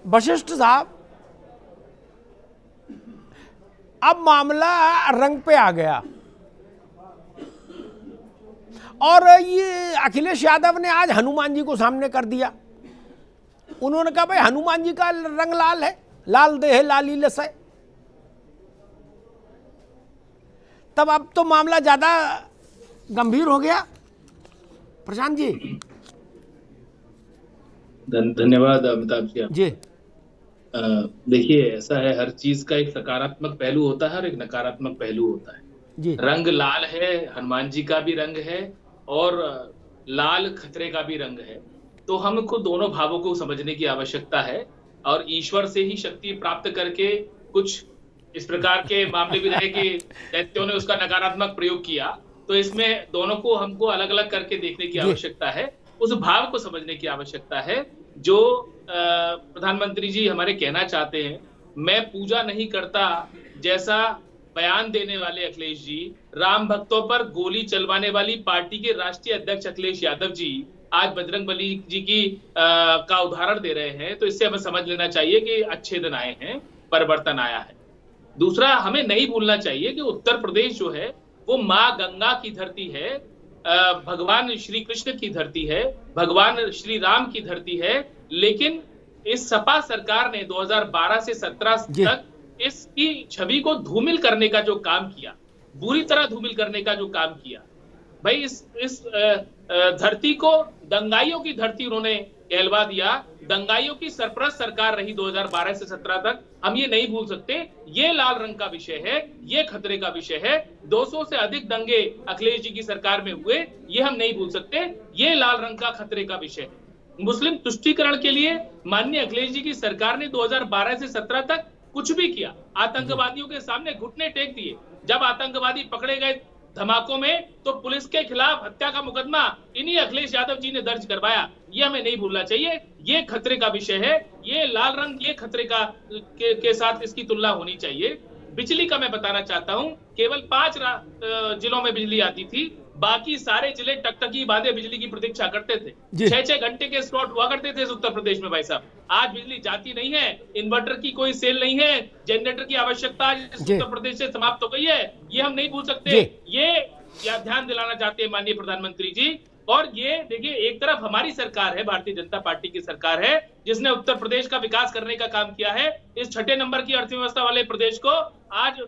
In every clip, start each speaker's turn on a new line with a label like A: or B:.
A: वशिष्ठ साहब, अब मामला रंग पे आ गया और ये अखिलेश यादव ने आज हनुमान जी को सामने कर दिया। उन्होंने कहा भाई हनुमान जी का रंग लाल है, लाल देह लाली लस है। तब अब तो मामला ज्यादा गंभीर हो गया। प्रशांत जी।
B: धन्यवाद अमिताभ
A: जी।
B: देखिए, ऐसा है, हर चीज का एक सकारात्मक पहलू होता है और एक नकारात्मक पहलू होता है
A: जी।
B: रंग लाल है, हनुमान जी का भी रंग है और लाल खतरे का भी रंग है। तो हमको दोनों भावों को समझने की आवश्यकता है और ईश्वर से ही शक्ति प्राप्त करके कुछ इस प्रकार के मामले भी रहे कि दैत्यों ने उसका नकारात्मक प्रयोग किया। तो इसमें दोनों को हमको अलग अलग करके देखने की आवश्यकता है, उस भाव को समझने की आवश्यकता है जो प्रधानमंत्री जी हमारे कहना चाहते हैं। मैं पूजा नहीं करता जैसा बयान देने वाले अखिलेश जी, राम भक्तों पर गोली चलवाने वाली पार्टी के राष्ट्रीय अध्यक्ष अखिलेश यादव जी आज बजरंगबली जी की का उदाहरण दे रहे हैं। तो इससे हमें समझ लेना चाहिए कि अच्छे दिन आए हैं, परिवर्तन आया है। दूसरा, हमें नहीं भूलना चाहिए कि उत्तर प्रदेश जो है वो माँ गंगा की धरती है, भगवान श्री कृष्ण की धरती है, भगवान श्री राम की धरती है। लेकिन इस सपा सरकार ने 2012 से 17 तक इसकी छवि को धूमिल करने का जो काम किया, बुरी तरह धूमिल करने का जो काम किया, भाई इस धरती को दंगाइयों की धरती उन्होंने कहलवा दिया। दंगाइयों की सरपरस्त सरकार रही 2012 से 17 तक। हम ये नहीं भूल सकते, ये लाल रंग का विषय है, ये खतरे का विषय है। 200 से अधिक दंगे अखिलेश जी की सरकार में हुए, ये हम नहीं भूल सकते, ये लाल रंग का खतरे का विषय है। मुस्लिम तुष्टीकरण के लिए माननीय अखिलेश जी की सरकार ने 2012 से 17 तक कुछ भी किया, आतंकवादियों के सामने घुटने टेक दिए। जब आतंकवादी पकड़े गए धमाकों में तो पुलिस के खिलाफ हत्या का मुकदमा इन्हीं अखिलेश यादव जी ने दर्ज करवाया। ये हमें नहीं भूलना चाहिए, ये खतरे का विषय है, ये लाल रंग, ये खतरे का के साथ इसकी तुलना होनी चाहिए। बिजली का मैं बताना चाहता हूं, केवल 5 जिलों में बिजली आती थी, बाकी सारे जिले टकटकी बांधे बिजली की प्रतीक्षा करते थे। 6-6 घंटे के स्लॉट हुआ करते थे इस उत्तर प्रदेश में। भाई साहब, आज बिजली जाती नहीं है, इन्वर्टर की कोई सेल नहीं है, जनरेटर की आवश्यकता इस उत्तर प्रदेश से समाप्त हो गई है। ये हम नहीं भूल सकते, ये ध्यान दिलाना चाहते हैं माननीय प्रधानमंत्री जी। और ये देखिए, एक तरफ हमारी सरकार है, भारतीय जनता पार्टी की सरकार है, जिसने उत्तर प्रदेश का विकास करने का काम किया है। इस 6ठे नंबर की अर्थव्यवस्था वाले प्रदेश को आज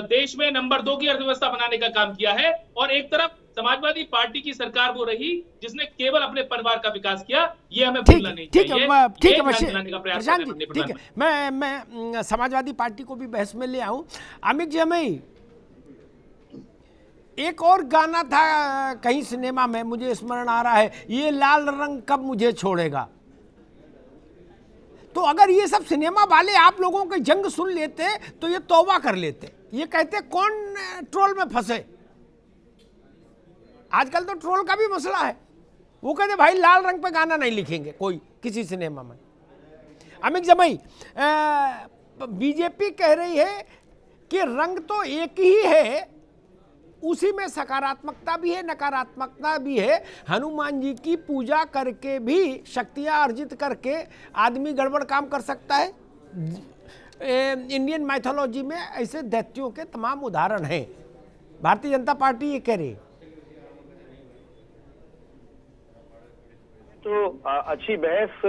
B: देश में नंबर 2 की अर्थव्यवस्था बनाने का काम किया है। और एक तरफ समाजवादी पार्टी की सरकार वो रही जिसने केवल अपने परिवार का विकास किया। ये हमें भूलना नहीं चाहिए।
A: ठीक है, मैं समाजवादी पार्टी को भी बहस में ले आऊं। अमित जी, हमें एक और गाना था कहीं सिनेमा में, मुझे स्मरण आ रहा है, ये लाल रंग कब मुझे छोड़ेगा। तो अगर ये सब सिनेमा वाले आप लोगों की जंग सुन लेते तो ये तौबा कर लेते। ये कहते कौन ट्रोल में फंसे। आजकल तो ट्रोल का भी मसला है। वो कहते भाई लाल रंग पे गाना नहीं लिखेंगे कोई किसी सिनेमा में। अमित जमई, बीजेपी कह रही है कि रंग तो एक ही है, उसी में सकारात्मकता भी है, नकारात्मकता भी है। हनुमान जी की पूजा करके भी शक्तियां अर्जित करके आदमी गड़बड़ काम कर सकता है। इंडियन माइथोलॉजी में ऐसे दैत्यों के तमाम उदाहरण हैं। भारतीय जनता पार्टी ये कह रही है।
C: तो अच्छी बहस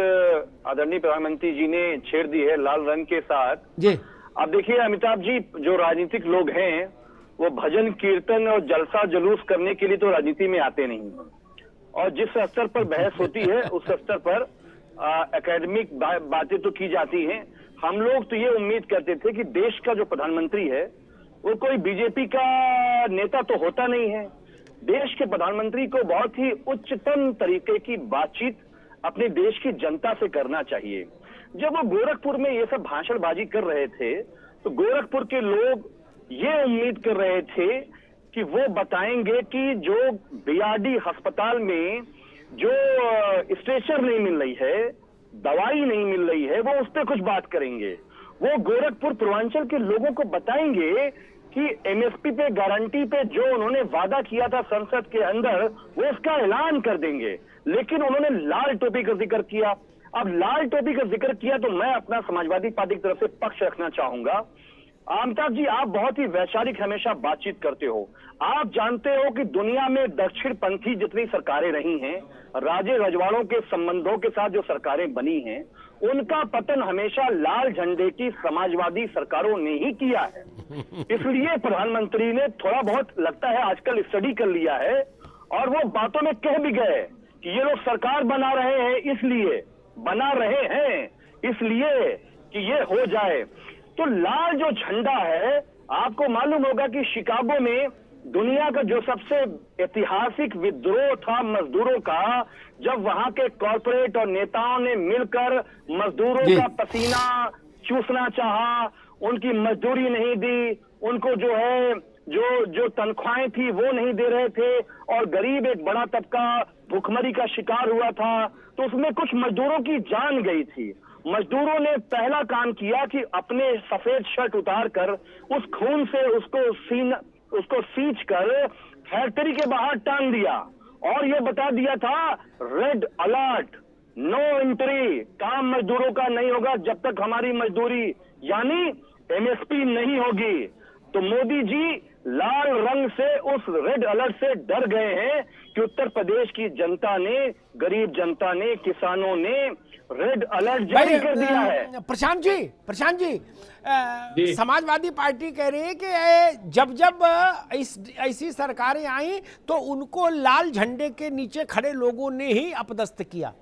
C: आदरणीय प्रधानमंत्री जी ने छेड़ दी है लाल रंग के साथ
A: जी।
C: अब देखिए अमिताभ जी, जो राजनीतिक लोग हैं वो भजन कीर्तन और जलसा जुलूस करने के लिए तो राजनीति में आते नहीं, और जिस स्तर पर बहस होती है उस स्तर पर एकेडमिक बातें तो की जाती हैं। हम लोग तो ये उम्मीद करते थे कि देश का जो प्रधानमंत्री है वो कोई बीजेपी का नेता तो होता नहीं है। देश के प्रधानमंत्री को बहुत ही उच्चतम तरीके की बातचीत अपने देश की जनता से करना चाहिए। जब वो गोरखपुर में ये सब भाषणबाजी कर रहे थे तो गोरखपुर के लोग ये उम्मीद कर रहे थे कि वो बताएंगे कि जो बीआरडी अस्पताल में जो स्ट्रेचर नहीं मिल रही है, दवाई नहीं मिल रही है, वो उस पर कुछ बात करेंगे। वो गोरखपुर पूर्वांचल के लोगों को बताएंगे कि एमएसपी पे गारंटी पे जो उन्होंने वादा किया था संसद के अंदर वो उसका ऐलान कर देंगे। लेकिन उन्होंने लाल टोपी का जिक्र किया। अब लाल टोपी का जिक्र किया तो मैं अपना समाजवादी पार्टी की तरफ से पक्ष रखना चाहूंगा। अमिताभ जी, आप बहुत ही वैचारिक हमेशा बातचीत करते हो। आप जानते हो कि दुनिया में दक्षिण पंथी जितनी सरकारें रही हैं, राजे रजवाड़ों के संबंधों के साथ जो सरकारें बनी हैं, उनका पतन हमेशा लाल झंडे की समाजवादी सरकारों ने ही किया है। इसलिए प्रधानमंत्री ने थोड़ा बहुत लगता है आजकल स्टडी कर लिया है और वो बातों में कह भी गए कि ये लोग सरकार बना रहे हैं इसलिए कि ये हो जाए। तो लाल जो झंडा है, आपको मालूम होगा कि शिकागो में दुनिया का जो सबसे ऐतिहासिक विद्रोह था मजदूरों का, जब वहां के कॉर्पोरेट और नेताओं ने मिलकर मजदूरों का पसीना चूसना चाहा, उनकी मजदूरी नहीं दी, उनको जो है जो तनख्वाहें थी वो नहीं दे रहे थे और गरीब एक बड़ा तबका भूखमरी का शिकार हुआ था, तो उसमें कुछ मजदूरों की जान गई थी। मजदूरों ने पहला काम किया कि अपने सफेद शर्ट उतार कर उस खून से उसको सींच कर फैक्ट्री के बाहर टांग दिया और ये बता दिया था रेड अलर्ट, नो एंट्री, काम मजदूरों का नहीं होगा जब तक हमारी मजदूरी यानी एमएसपी नहीं होगी। तो मोदी जी लाल रंग से उस रेड अलर्ट से डर गए हैं कि उत्तर प्रदेश की जनता ने, गरीब जनता ने, किसानों ने रेड अलर्ट जारी कर दिया है।
A: प्रशांत जी, समाजवादी पार्टी कह रही है कि जब ऐसी सरकारें आई तो उनको लाल झंडे के नीचे खड़े लोगों ने ही अपदस्थ किया।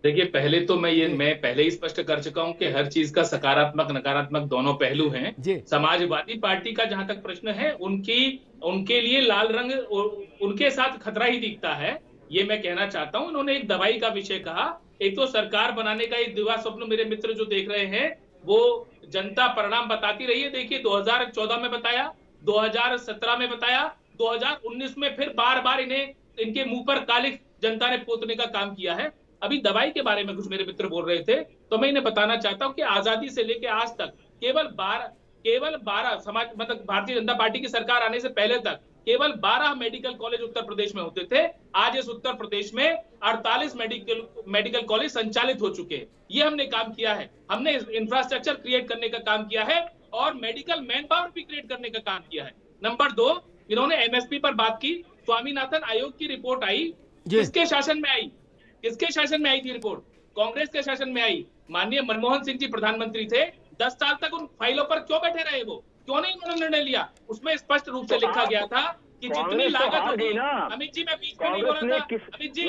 B: देखिए, पहले तो मैं पहले ही स्पष्ट कर चुका हूं कि हर चीज का सकारात्मक नकारात्मक दोनों पहलू हैं। समाजवादी पार्टी का जहां तक प्रश्न है, उनके लिए लाल रंग उनके साथ खतरा ही दिखता है, ये मैं कहना चाहता हूं। उन्होंने एक दवाई का विषय कहा। एक तो सरकार बनाने का एक दिवा स्वप्न मेरे मित्र जो देख रहे हैं वो जनता परिणाम बताती रही है। देखिए, 2014 में बताया, 2017 में बताया, 2019 में फिर बार बार इनके मुंह पर कालिख जनता ने पोतने का काम किया है। अभी दवाई के बारे में कुछ मेरे मित्र बोल रहे थे, तो मैं इन्हें बताना चाहता हूं कि आजादी से लेकर आज तक केवल 12 समाज मतलब भारतीय जनता पार्टी की सरकार आने से पहले तक केवल 12 मेडिकल कॉलेज उत्तर प्रदेश में होते थे। आज इस उत्तर प्रदेश में 48 मेडिकल कॉलेज संचालित हो चुके हैं। ये हमने काम किया है। हमने इंफ्रास्ट्रक्चर क्रिएट करने का काम किया है और मेडिकल मैन पावर भी क्रिएट करने का काम किया है। नंबर 2, इन्होंने एमएसपी पर बात की। स्वामीनाथन आयोग की रिपोर्ट आई, किसके शासन में आई? किसके शासन में आई थी रिपोर्ट? कांग्रेस के शासन में आई। माननीय मनमोहन सिंह जी प्रधानमंत्री थे, 10 साल तक उन फाइलों पर क्यों बैठे रहे? वो क्यों नहीं उन्होंने निर्णय लिया? उसमें स्पष्ट रूप से लिखा गया था कि जितनी लागत होगी। अमित जी, मैं बीच में नहीं बोल रहा था। अमित जी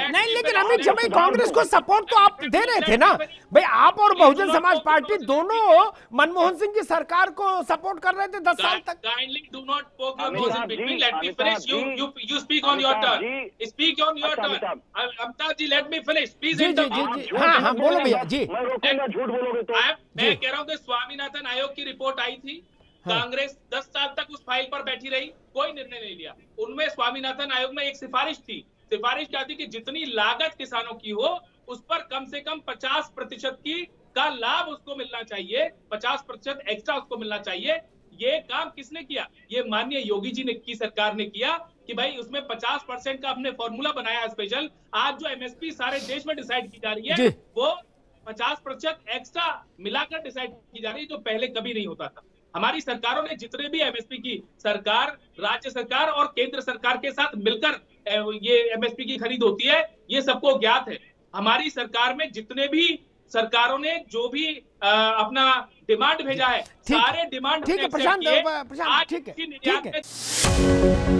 A: नहीं, लेकिन अमित जी भाई, कांग्रेस को सपोर्ट तो आप दे रहे थे ना भाई। आप और बहुजन समाज पार्टी दोनों मनमोहन सिंह की सरकार को सपोर्ट कर रहे थे 10 साल तक।
B: Kindly do not poke your nose in between, let me finish. You speak on your turn, speak on your turn. Amitabh ji, let me finish please.
A: जी, हाँ, बोलो भैया जी।
C: मैं रोकूंगा, झूठ बोलोगे तो।
B: मैं कह रहा हूँ कि स्वामीनाथन आयोग की रिपोर्ट आई थी, कांग्रेस 10 साल तक उस फाइल पर बैठी रही, कोई निर्णय नहीं लिया। उनमें स्वामीनाथन आयोग में एक सिफारिश थी। सिफारिश क्या थी कि जितनी लागत किसानों की हो उस पर कम से कम 50% का लाभ उसको मिलना चाहिए, 50% एक्स्ट्रा उसको मिलना चाहिए। ये काम किसने किया? ये माननीय योगी जी की सरकार ने किया कि भाई उसमें 50% का हमने फॉर्मूला बनाया स्पेशल। आज जो एमएसपी सारे देश में डिसाइड की जा रही है वो 50% एक्स्ट्रा मिलाकर डिसाइड की जा रही है, जो पहले कभी नहीं होता था। हमारी सरकारों ने जितने भी एमएसपी की सरकार, राज्य सरकार और केंद्र सरकार के साथ मिलकर ये एमएसपी की खरीद होती है, ये सबको ज्ञात है। हमारी सरकार में जितने भी सरकारों ने जो भी अपना डिमांड भेजा है, सारे डिमांड
A: ठीक है प्रशांत, ठीक है।